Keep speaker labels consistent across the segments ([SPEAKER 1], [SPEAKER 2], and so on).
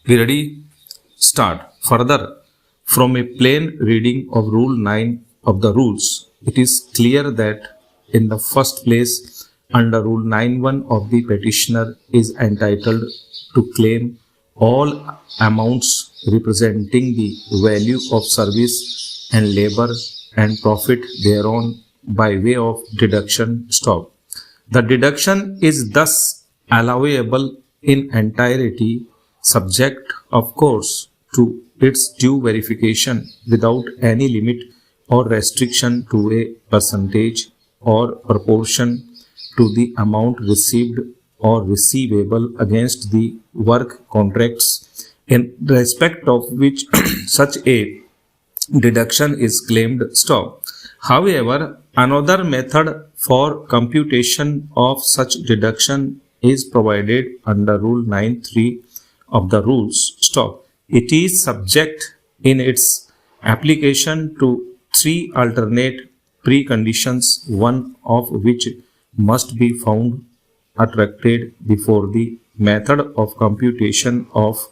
[SPEAKER 1] We ready? Start. Further, from a plain reading of Rule 9 of the rules, it is clear that in the first place, under Rule 9.1 of the petitioner is entitled to claim all amounts representing the value of service and labor and profit thereon by way of deduction stop. The deduction is thus allowable in entirety, subject, of course, to its due verification without any limit or restriction to a percentage or proportion to the amount received or receivable against the work contracts in respect of which such a deduction is claimed stop. However, another method for computation of such deduction is provided under Rule 9.3 of the rules stop. It is subject in its application to three alternate preconditions, one of which must be found attracted before the method of computation of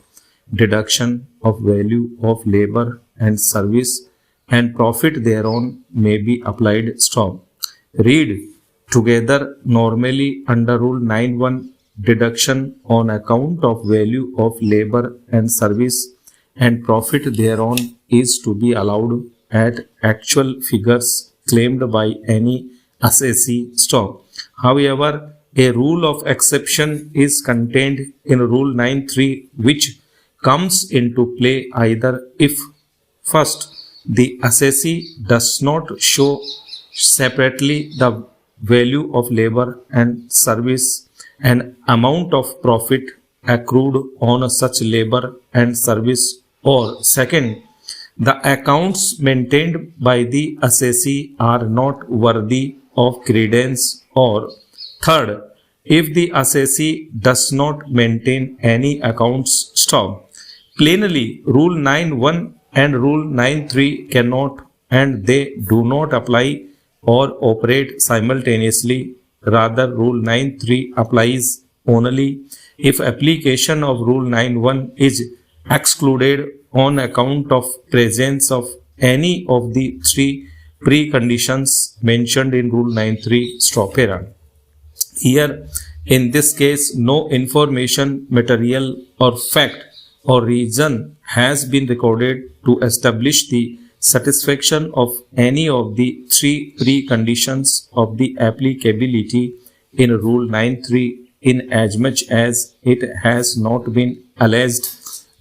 [SPEAKER 1] deduction of value of labor and service and profit thereon may be applied stop. Read together normally under Rule 9.1 deduction on account of value of labor and service and profit thereon is to be allowed at actual figures claimed by any assessee stop. However, a rule of exception is contained in Rule 9.3 which comes into play either if first, the assessee does not show separately the value of labor and service and amount of profit accrued on such labor and service, or second, the accounts maintained by the assessee are not worthy of credence, or third, if the assessee does not maintain any accounts stop. Plainly, Rule 9.1 and Rule 9.3 cannot and they do not apply or operate simultaneously. Rather, Rule 9.3 applies only if application of Rule 9.1 is excluded on account of presence of any of the three preconditions mentioned in Rule 9.3 stop era. Here, in this case, no information, material or fact or reason has been recorded to establish the satisfaction of any of the three preconditions of the applicability in Rule 9.3 inasmuch as it has not been alleged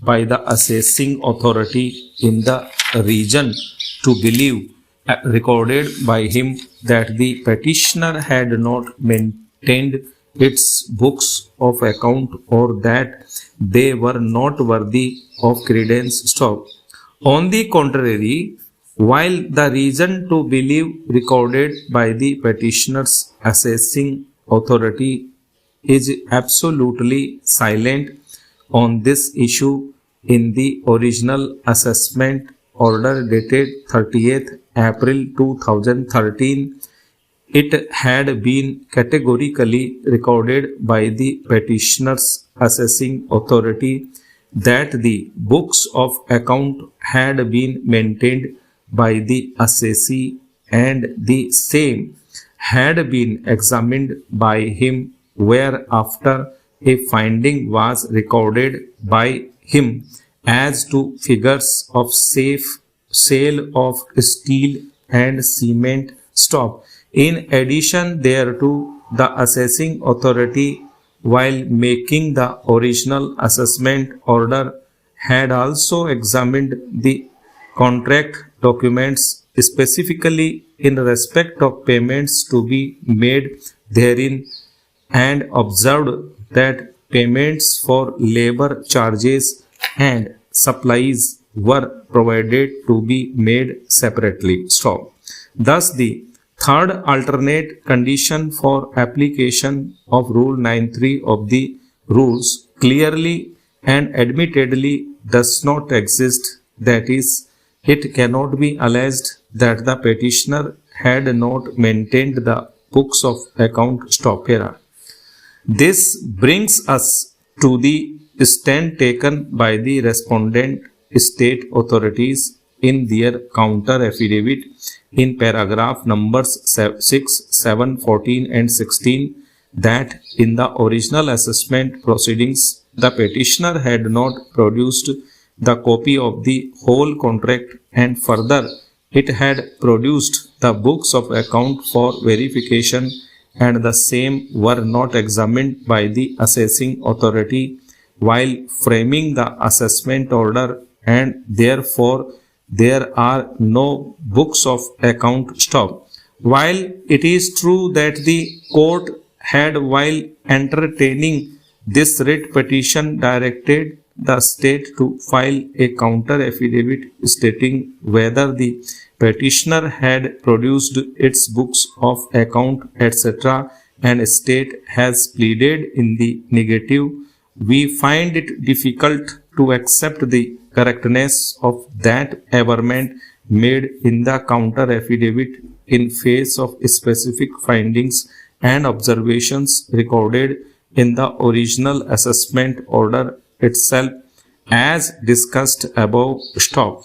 [SPEAKER 1] by the assessing authority in the region to believe recorded by him that the petitioner had not maintained its books of account or that they were not worthy of credence stop. On the contrary, while the reason to believe recorded by the petitioner's assessing authority is absolutely silent on this issue in the original assessment order dated 30th April 2013, it had been categorically recorded by the petitioner's assessing authority that the books of account had been maintained by the assessee and the same had been examined by him, whereafter a finding was recorded by him as to figures of safe sale of steel and cement stop. In addition thereto, the assessing authority, while making the original assessment order, had also examined the contract documents specifically in respect of payments to be made therein and observed that payments for labor charges and supplies were provided to be made separately. So, thus the third alternate condition for application of Rule 9.3 of the rules clearly and admittedly does not exist, that is, it cannot be alleged that the petitioner had not maintained the books of account stop era. This brings us to the stand taken by the respondent state authorities in their counter affidavit in paragraph numbers 6, 7, 14 and 16 that in the original assessment proceedings the petitioner had not produced the copy of the whole contract, and further it had produced the books of account for verification and the same were not examined by the assessing authority while framing the assessment order, and therefore there are no books of account. Stop. While it is true that the court had, while entertaining this writ petition, directed the state to file a counter affidavit stating whether the petitioner had produced its books of account, etc., and state has pleaded in the negative, we find it difficult to accept the correctness of that averment made in the counter affidavit in face of specific findings and observations recorded in the original assessment order itself as discussed above. Stop.